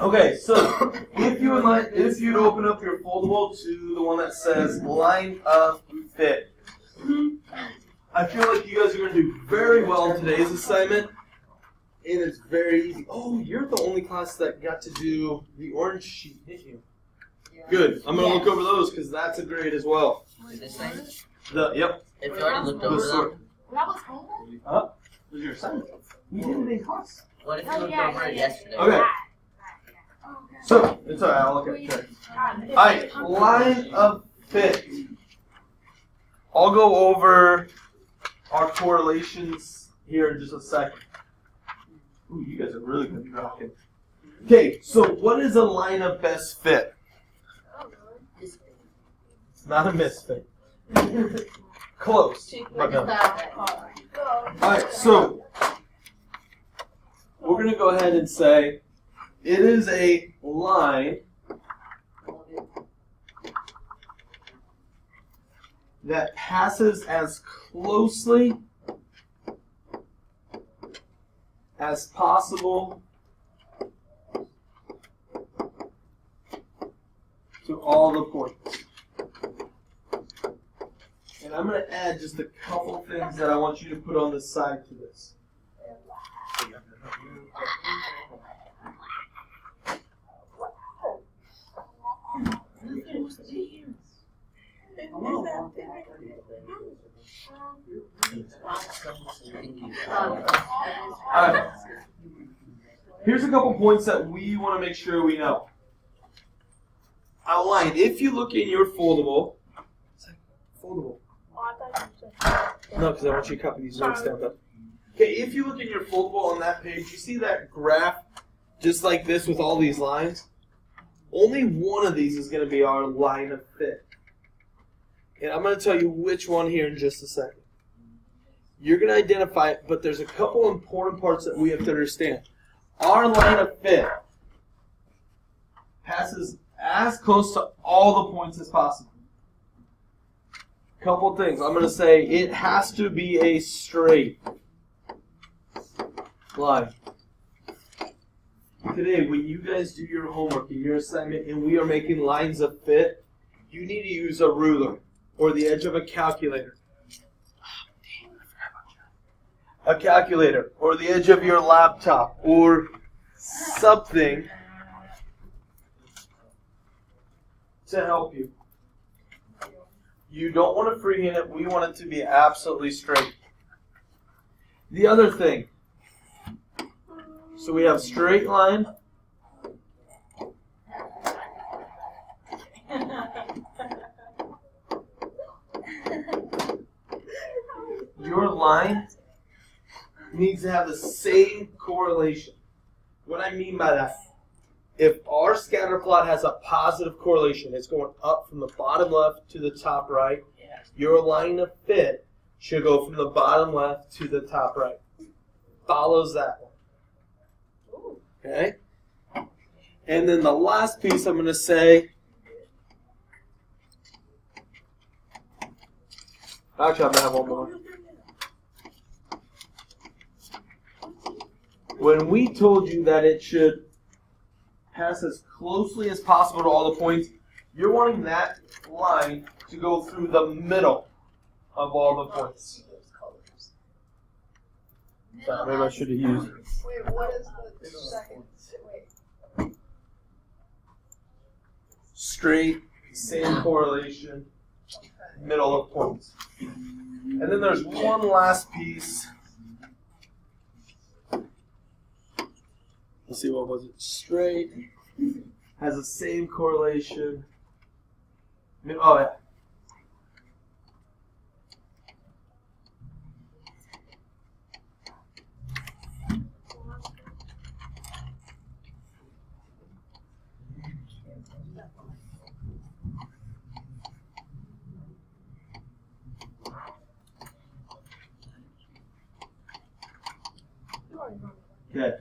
Okay, so if you'd open up your foldable to the one that says line of fit, I feel like you guys are going to do very well in today's assignment. And it's very easy. Oh, you're the only class that got to do the orange sheet, didn't you? Yeah. Good. I'm going to look over those because that's a grade as well. This thing? Yep. If you already looked over them, That was homework? Huh? Was your assignment? We did it in class. what if you looked over it yesterday? Okay. So, it's alright, I'll look at it. Alright, line of fit. I'll go over our correlations here in just a second. Ooh, you guys are really good at rocking. Okay, so what is a line of best fit? It's not a misfit. Close. But no. Alright, so we're going to go ahead and say it is a line that passes as closely as possible to all the points. And I'm going to add just a couple things that I want you to put on the side to this. Alright. Here's a couple points that we want to make sure we know. Outline. If you look in your foldable, foldable. No, because I want you to copy these notes down. Okay, if you look in your foldable on that page, you see that graph just like this with all these lines? Only one of these is going to be our line of fit. And I'm going to tell you which one here in just a second. You're going to identify it, but there's a couple important parts that we have to understand. Our line of fit passes as close to all the points as possible. Couple things. I'm going to say it has to be a straight line. Today, when you guys do your homework and your assignment and we are making lines of fit, you need to use a ruler or the edge of a calculator. A calculator or the edge of your laptop or something to help you. You don't want to freehand it. We want it to be absolutely straight. The other thing. So we have straight line. Your line needs to have the same correlation. What I mean by that, if our scatter plot has a positive correlation, it's going up from the bottom left to the top right, your line of fit should go from the bottom left to the top right. Follows that one. Okay? And then the last piece I'm going to say, actually I'm going to have one more. When we told you that it should pass as closely as possible to all the points, you're wanting that line to go through the middle of all the points. So maybe I should have used. Wait, what is the second? Wait. Straight, same correlation, middle of points. And then there's one last piece. Let's see, what was it? Straight has the same correlation. Oh, yeah. Okay.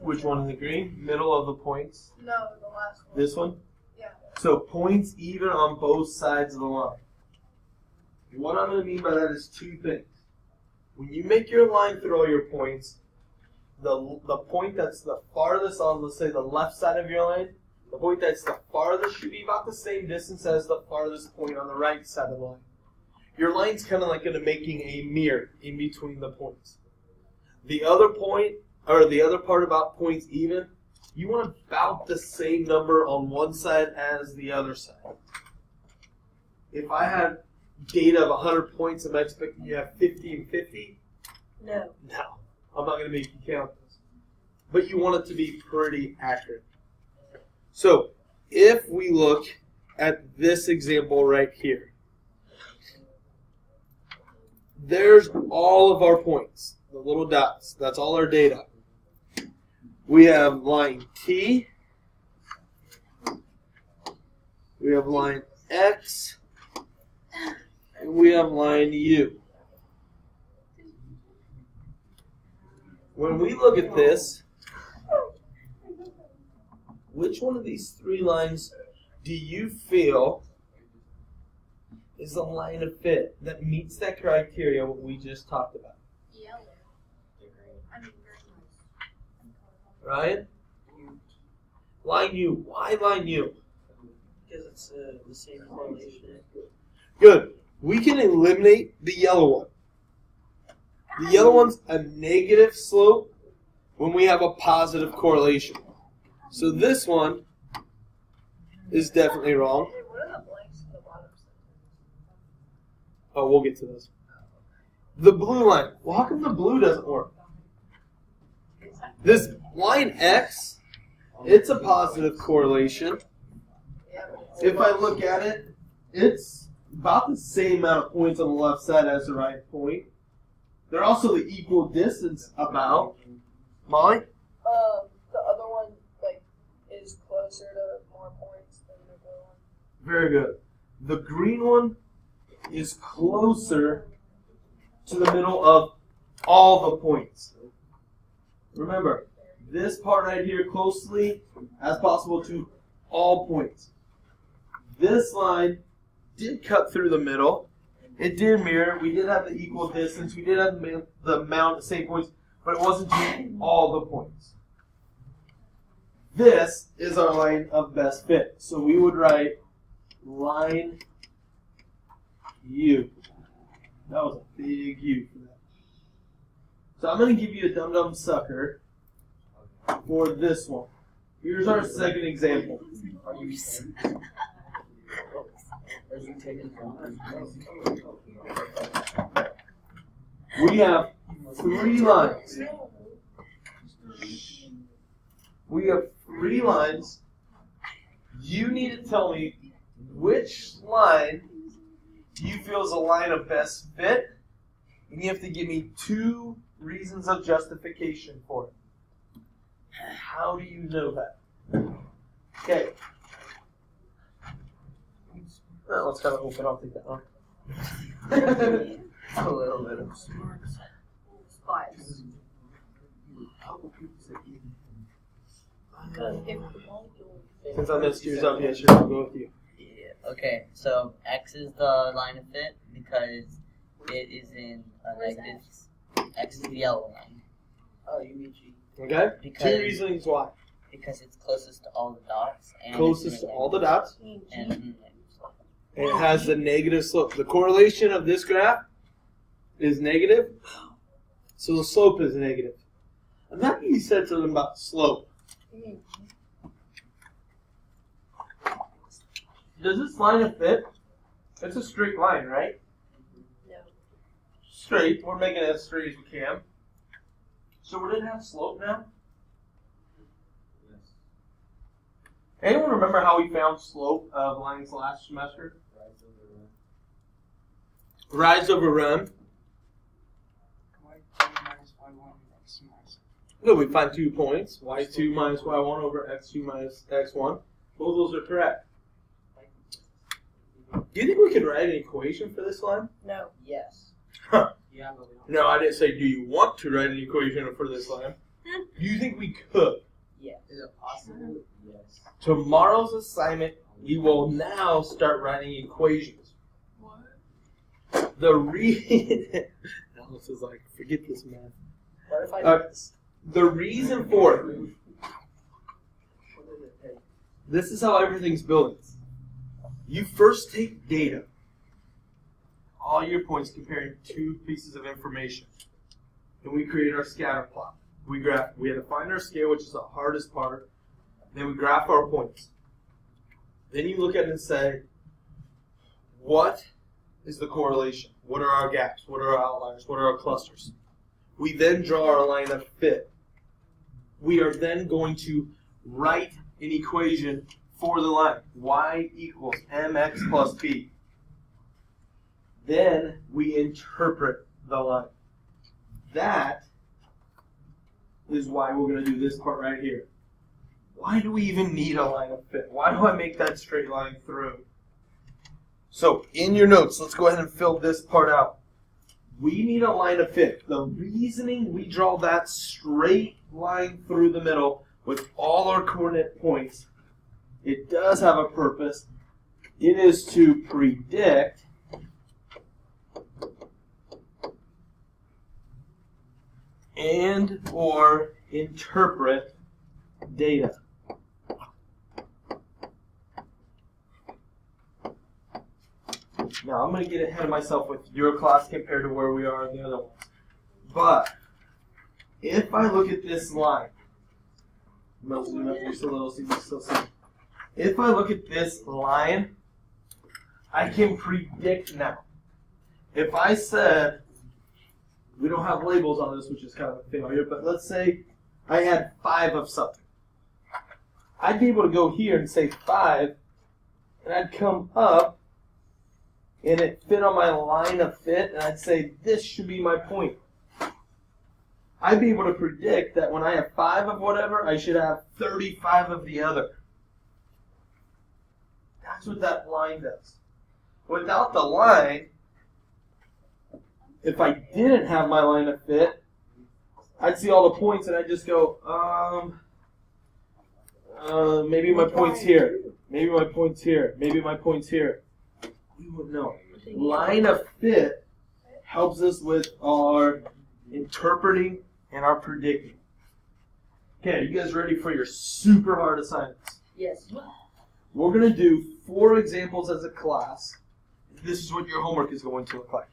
Which one is the green? Middle of the points? No, the last one. This one? Yeah. So points even on both sides of the line. What I'm going to mean by that is two things. When you make your line through all your points, the point that's the farthest on, let's say, the left side of your line, the point that's the farthest should be about the same distance as the farthest point on the right side of the line. Your line's kind of like making a mirror in between the points. The other point, or the other part about points even, you want about the same number on one side as the other side. If I had data of 100 points, am I expecting you to have 50 and 50? No. No. I'm not going to make you count this. But you want it to be pretty accurate. So, if we look at this example right here, there's all of our points, the little dots. That's all our data. We have line T. We have line X. And we have line U. When we look at this, which one of these three lines do you feel is a line of fit that meets that criteria what we just talked about? Yellow. Green. Ryan? Line U. Why line U? Because it's the same correlation. Good. We can eliminate the yellow one. The yellow one's a negative slope when we have a positive correlation. So this one is definitely wrong. What are the blanks at the bottom? Oh, we'll get to those. The blue line. Well, how come the blue doesn't work? This line X, it's a positive correlation. If I look at it, it's about the same amount of points on the left side as the right point. They're also the equal distance about. Molly? The other one is closer to more points than the blue one. Very good. The green one is closer to the middle of all the points. Remember, this part right here closely as possible to all points. This line did cut through the middle. It did mirror. We did have the equal distance. We did have the amount of same points, but it wasn't to all the points. This is our line of best fit. So we would write line U. That was a big U for that. So I'm going to give you a dum-dum sucker for this one. Here's our second example. Are you We have three lines. We have three lines. You need to tell me which line you feel is a line of best fit, and you have to give me 2 reasons of justification for it. How do you know that? Okay. Well, let's kind of open. I'll take that one. a little bit of Spies. Since I messed yours up, yeah, sure, I'll go with you. Yeah. Okay, so X is the line of fit because it is in a Where's negative. X is the yellow line. Oh, you mean G. Okay? Because 2 reasons why. because it's closest to all the dots. And Closest to all the dots. And And it has the negative slope. The correlation of this graph is negative, so the slope is negative. I'm happy you said something about slope. Does this line of fit? It's a straight line, right? No. Straight. We're making it as straight as we can. So we're going to have slope now? Yes. Anyone remember how we found slope of lines last semester? Rise over run. No, we find 2 points. y2 minus y1 over x2 minus x1. Both those are correct. Do you think we could write an equation for this line? No. Yes. Huh. Yeah, but we don't. No, I didn't say do you want to write an equation for this line. Do you think we could? Yes. Is it possible? Yes. Tomorrow's assignment, we will now start writing equations. What? The reason... Alice is like, forget this math. What if I do this? The reason for it, this is how everything's built. You first take data, all your points comparing two pieces of information, and we create our scatter plot. We had to find our scale, which is the hardest part. Then we graph our points. Then you look at it and say, what is the correlation? What are our gaps? What are our outliers? What are our clusters? We then draw our line of fit. We are then going to write an equation for the line. Y equals mx plus b. Then we interpret the line. That is why we're going to do this part right here. Why do we even need a line of fit? Why do I make that straight line through? So in your notes, let's go ahead and fill this part out. We need a line of fit. The reasoning we draw that straight line through the middle with all our coordinate points, it does have a purpose. It is to predict and or interpret data. Now, I'm going to get ahead of myself with your class compared to where we are in the other ones. But if I look at this line, I'm going to zoom up just a little so you can still see. If I look at this line, I can predict now. If I said, we don't have labels on this, which is kind of a failure, but let's say I had 5 of something. I'd be able to go here and say 5, and I'd come up, and it fit on my line of fit, and I'd say, this should be my point. I'd be able to predict that when I have 5 of whatever, I should have 35 of the other. That's what that line does. Without the line, if I didn't have my line of fit, I'd see all the points, and I'd just go, maybe my point's here. Maybe my point's here. Maybe my point's here. We wouldn't know. Line of fit helps us with our interpreting and our predicting. Okay, are you guys ready for your super hard assignments? Yes. We're going to do 4 examples as a class. This is what your homework is going to look like.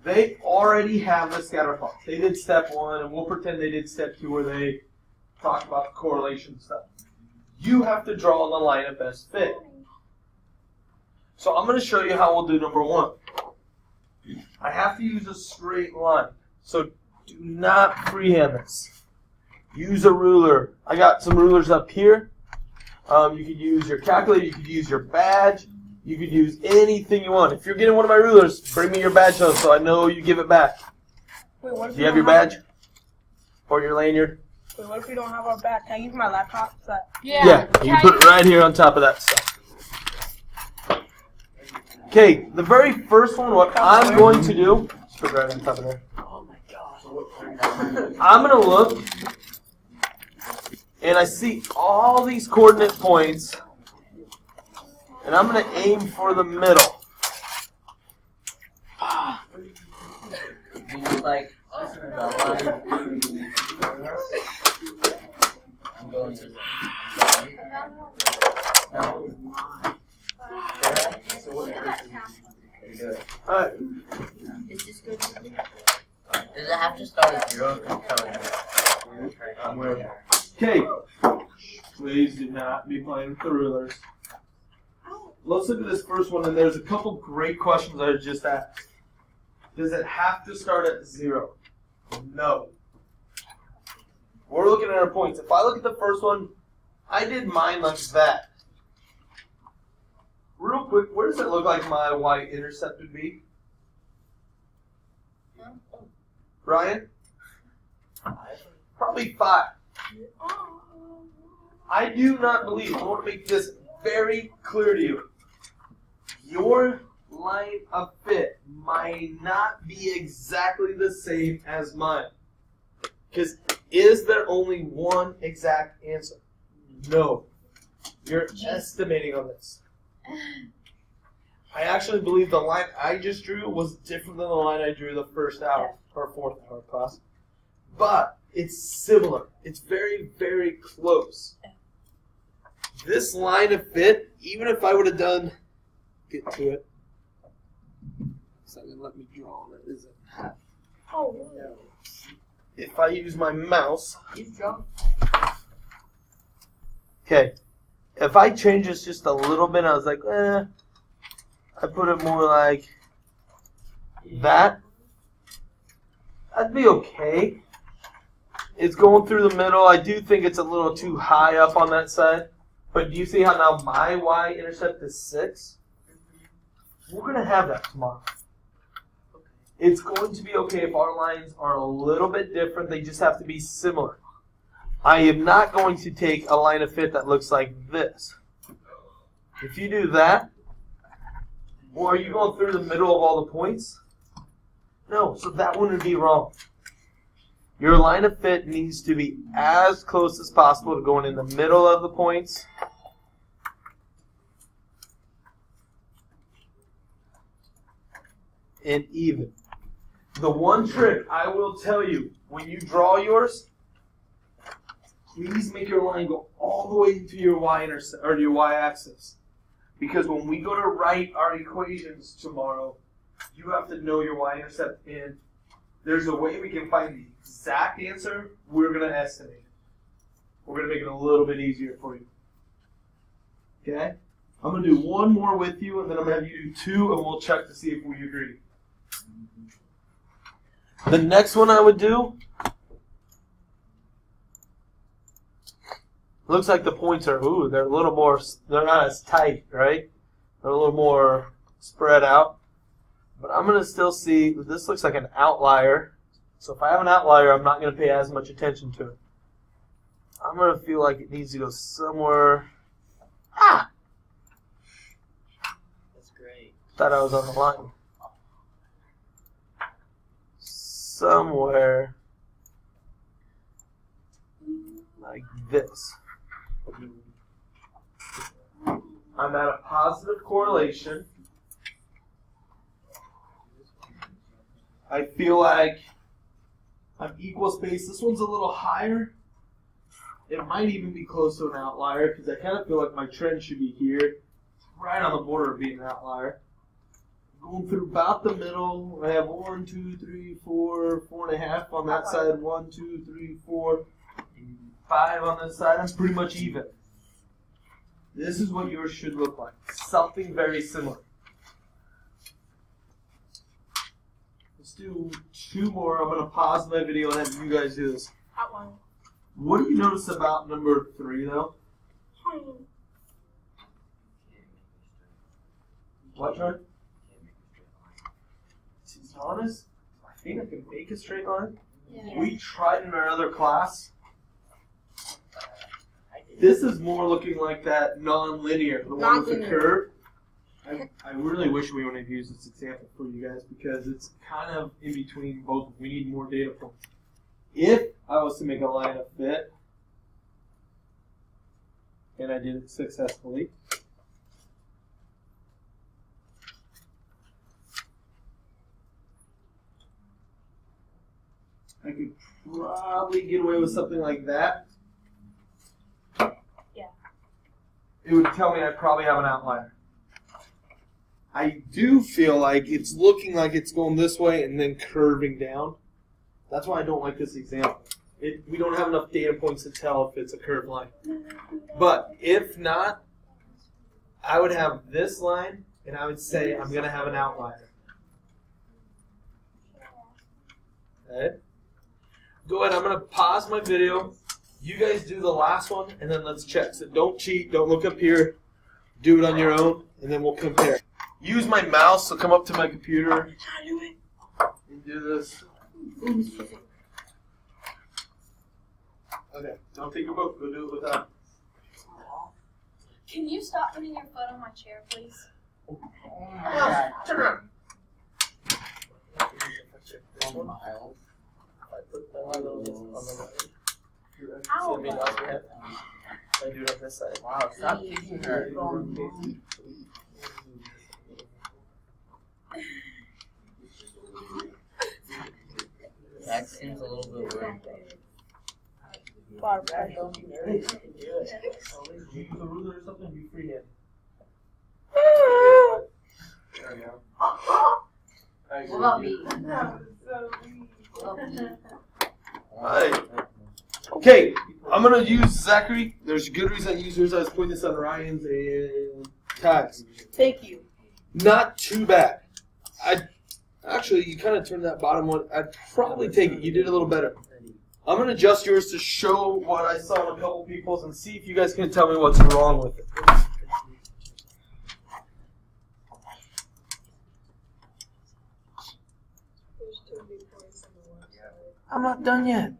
They already have the scatter plot. They did step 1, and we'll pretend they did step 2 where they talked about the correlation stuff. You have to draw on the line of best fit. So I'm going to show you how we'll do number 1. I have to use a straight line. So do not freehand this. Use a ruler. I got some rulers up here. You could use your calculator. You could use your badge. You could use anything you want. If you're getting one of my rulers, bring me your badge home so I know you give it back. Wait, what if Do you have your badge? Or your lanyard? Wait, what if we don't have our badge? Can I use my laptop? Yeah, you can put it right here on top of that stuff. Okay, the very first one, what I'm going to do, just put it right on top of there. Oh my gosh. I'm going to look, and I see all these coordinate points, and I'm going to aim for the middle. Like, I'm going to no. Alright. Is this good? Does it have to start at 0? Okay, please do not be playing with the rulers. Let's look at this first one, and there's a couple great questions I just asked. Does it have to start at 0? No. We're looking at our points. If I look at the first one, I did mine like that. Real quick, where does it look like my y-intercept would be? Ryan? Probably 5. I do not believe, I want to make this very clear to you. Your line of fit might not be exactly the same as mine. Because is there only one exact answer? No. You're estimating on this. I actually believe the line I just drew was different than the line I drew the first hour, or 4th hour class. But It's similar. It's very, very close. This line of fit, even if I would have done, get to it. It's not gonna let me draw on it, is it? Oh, really? If I use my mouse. He's drunk. Okay. If I change this just a little bit, I was like, I put it more like that. That'd be okay. It's going through the middle. I do think it's a little too high up on that side. But do you see how now my y-intercept is 6? We're going to have that tomorrow. It's going to be okay if our lines are a little bit different. They just have to be similar. I am not going to take a line of fit that looks like this. If you do that, or are you going through the middle of all the points? No, so that wouldn't be wrong. Your line of fit needs to be as close as possible to going in the middle of the points. And even. The one trick I will tell you, when you draw yours, please make your line go all the way into your y-intercept or your y-axis. Because when we go to write our equations tomorrow, you have to know your y-intercept, and there's a way we can find the exact answer. We're going to estimate it. We're going to make it a little bit easier for you. Okay? I'm going to do one more with you, and then I'm going to have you do 2, and we'll check to see if we agree. The next one I would do, looks like the points are, they're a little more, they're not as tight, right? They're a little more spread out. But I'm going to still see, this looks like an outlier. So if I have an outlier, I'm not going to pay as much attention to it. I'm going to feel like it needs to go somewhere. That's great. Thought I was on the line. Somewhere like this. I'm at a positive correlation. I feel like I'm equal space. This one's a little higher. It might even be close to an outlier because I kind of feel like my trend should be here. It's right on the border of being an outlier. Going through about the middle. I have 1, 2, 3, 4, 4.5 on that side. 1, 2, 3, 4, 5 on this side. I'm pretty much even. This is what yours should look like. Something very similar. Let's do 2 more. I'm going to pause my video and have you guys do this. Outline. What do you notice about number 3, though? What, Troy? To be honest, I think I can make a straight line. Yeah. We tried in our other class. This is more looking like that non-linear, the one with the curve. I really wish we would have used this example for you guys because it's kind of in between both. We need more data points. If I was to make a line of fit, and I did it successfully, I could probably get away with something like that. Yeah. It would tell me I probably have an outlier. I do feel like it's looking like it's going this way and then curving down. That's why I don't like this example. We don't have enough data points to tell if it's a curved line. But if not, I would have this line, and I would say I'm going to have an outlier. Okay? Go ahead, I'm going to pause my video. You guys do the last one, and then let's check. So don't cheat, don't look up here. Do it on your own, and then we'll compare. Use my mouse, so come up to my computer and do this. Okay, don't take a book, go do it without. Can you stop putting your foot on my chair, please? Turn around. Ow. I do it on this side. Wow, stop kicking her. That seems a little bit weird. Hey, use the ruler or something. Be freehand. There we go. What about me? Alright. Okay, I'm gonna use Zachary. There's a good reason I use yours. I was putting this on Ryan's and Ty's. Thank you. Not too bad. Actually, you kind of turned that bottom one. I'd probably take it. You did a little better. I'm gonna adjust yours to show what I saw in a couple people's and see if you guys can tell me what's wrong with it. I'm not done yet.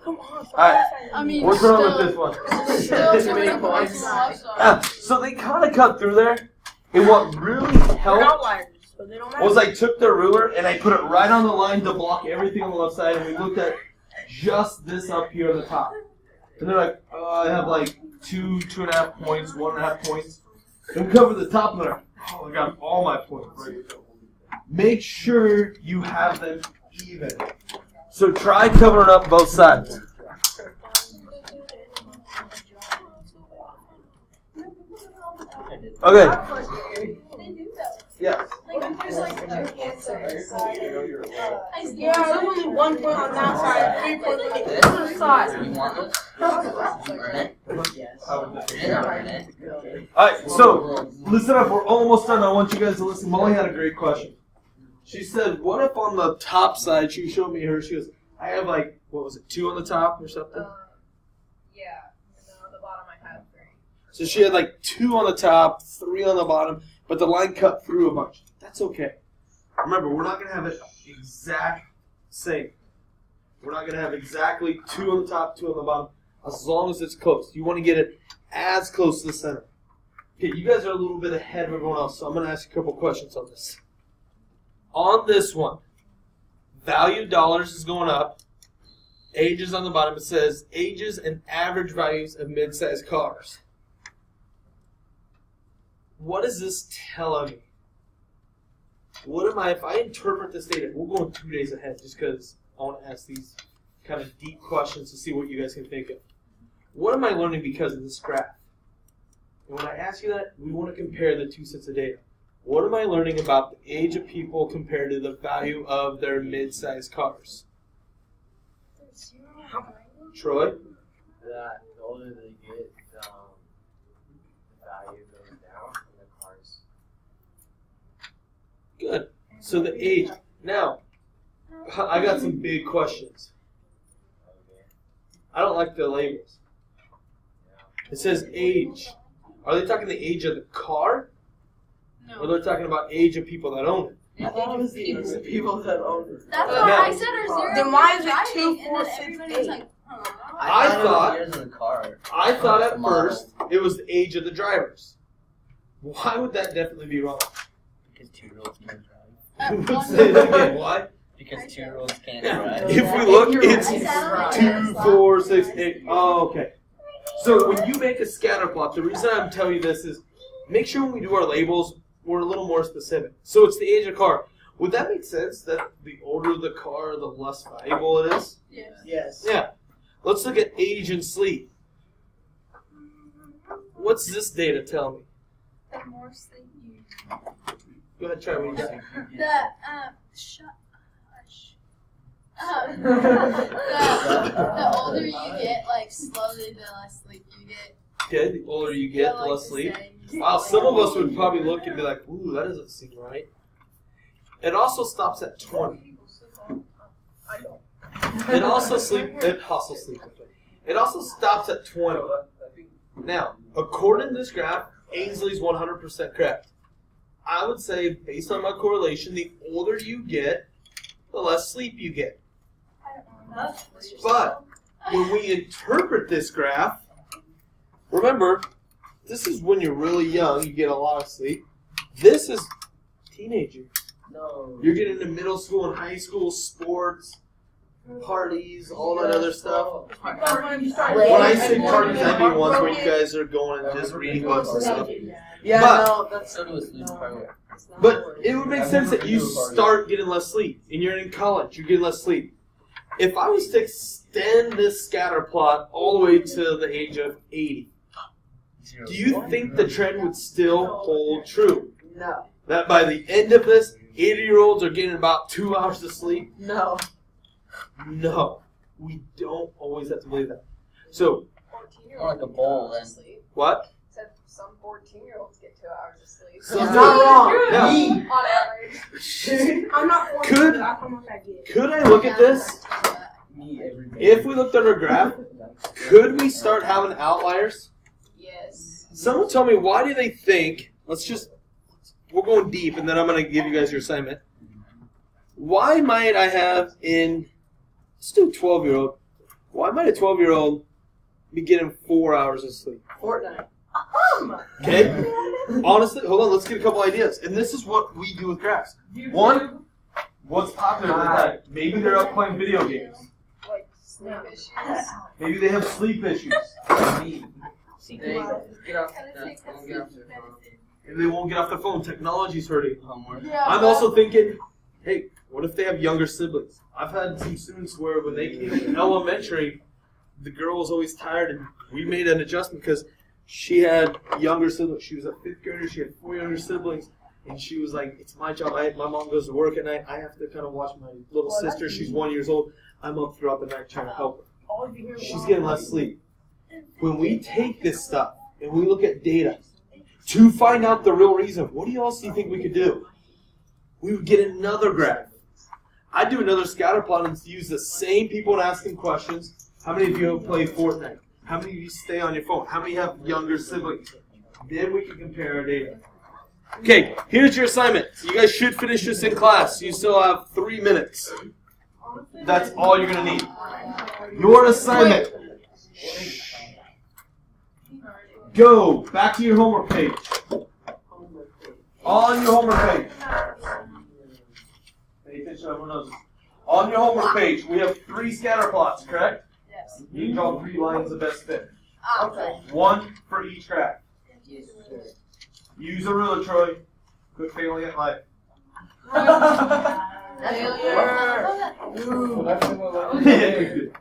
Come on. Alright, I mean, what's wrong with this one? Still too many points. So they kind of cut through there, and what really helped Outliers, so they don't matter. was I took the ruler and I put it right on the line to block everything on the left side, and we looked at just this up here on the top. And they're like, I have like 2.5 points, 1.5 points. And we cover the top, and they're like, I got all my points. Make sure you have them even. So try covering up both sides. Okay. Yeah. Yeah, there's only 1 point on that side, 3 points on the other side. You want this? You earn it? Yes. You didn't earn it. Alright, so listen up. We're almost done. I want you guys to listen. Molly had a great question. She said, what if on the top side, she showed me her, she goes, I have like, what was it, 2 on the top or something? Yeah, and then on the bottom I had 3. So she had like 2 on the top, 3 on the bottom, but the line cut through a bunch. That's okay. Remember, we're not going to have it exact same. We're not going to have exactly 2 on the top, 2 on the bottom, as long as it's close. You want to get it as close to the center. Okay, you guys are a little bit ahead of everyone else, so I'm going to ask you a couple questions on this. On this one, value dollars is going up. Ages on the bottom. It says ages and average values of mid-sized cars. What is this telling me? What am I, if I interpret this data, we're going 2 days ahead just because I want to ask these kind of deep questions to see what you guys can think of. What am I learning because of this graph? And when I ask you that, we want to compare the 2 sets of data. What am I learning about the age of people compared to the value of their mid-sized cars? Troy? That the older they get, the value goes down in the cars. Good. So the age. Now, I got some big questions. Okay. I don't like the labels. It says age. Are they talking the age of the car? Or they're talking about age of people that own it? I thought it was the people that own it. That's what what I I said. Or Then why is it 2, 4, 6, 8? I thought- Years of the car. I thought The at model. first it was the age of the drivers. Why would that definitely be wrong? Because 2-year-olds can't drive. Say that again. Why? Because 2-year-olds can't Yeah. drive. If we look, it's Exactly. 2, 4, 6, 8. Oh, okay. So when you make a scatter plot, the reason I'm telling you this is make sure when we do our labels, we're a little more specific. So it's the age of the car. Would that make sense that the older the car, the less valuable it is? Yes. Yeah. Let's look at age and sleep. What's this data tell me? The more sleep you. Go ahead, try what you got. The older you get, like slowly, the less sleep you get. Okay, the older you get, the less sleep. Wow, some of us would probably look and be like, ooh, that doesn't seem right. It also stops at 20. It also stops at 20. Now, according to this graph, Ainsley's 100% correct. I would say, based on my correlation, the older you get, the less sleep you get. But when we interpret this graph, remember, this is when you're really young, you get a lot of sleep. This is teenager. No. You're getting into middle school and high school, sports, parties, all that other stuff. When I say parties, I mean ones where you guys are going and just reading books and stuff. Yeah, But- no, that's So do a sleep program. But it would make sense that you start getting less sleep, and you're in college, you're getting less sleep. if I was to extend this scatter plot all the way to the age of 80, do you think the trend would still hold true? No. That by the end of this, 80-year-olds are getting about 2 hours of sleep? No. No. We don't always have to believe that. So, 14-year-olds Like a bowl, then. what? Said some 14-years get 2 hours of sleep. Some It's not wrong. Yeah. On average. I'm not 14, Could- but that's how much I get. Could I look at this? Me every day. If we looked at our graph, could we start having outliers? Yes. Someone tell me, why do they think, we're going deep, and then I'm going to give you guys your assignment. Why might I have let's do a 12-year-old. Why might a 12-year-old be getting 4 hours of sleep? Fortnite. Okay? Honestly, hold on, let's get a couple ideas. And this is what we do with graphs. One, what's popular with that? Maybe they're up playing video games. Like sleep issues. Maybe they have sleep issues. Get off the phone. Maybe they won't get off the phone. Technology's hurting. Homework. Yeah, I'm also thinking, hey, what if they have younger siblings? I've had some students where when they came in elementary, the girl was always tired, and we made an adjustment because she had younger siblings. She was a 5th grader. She had 4 younger siblings, and she was like, it's my job. My mom goes to work at night. I have to kind of watch my little sister. She's 1 year old. I'm up throughout the night trying to help her. All you hear is She's getting less sleep. When we take this stuff and we look at data to find out the real reason, what do you all think we could do? We would get another graph. I'd do another scatter plot and use the same people and ask them questions. How many of you play Fortnite? How many of you stay on your phone? How many have younger siblings? Then we can compare our data. Okay, here's your assignment. You guys should finish this in class. You still have 3 minutes. That's all you're going to need. Your assignment. Go back to your homework page. On your homework page. Pay attention, everyone knows this. On your homework page, we have 3 scatter plots, correct? Yes. You can draw 3 lines of best fit. Okay. 1 for each graph. Use a ruler, Troy. Quit failing at life. Failure. Ooh, that's the one.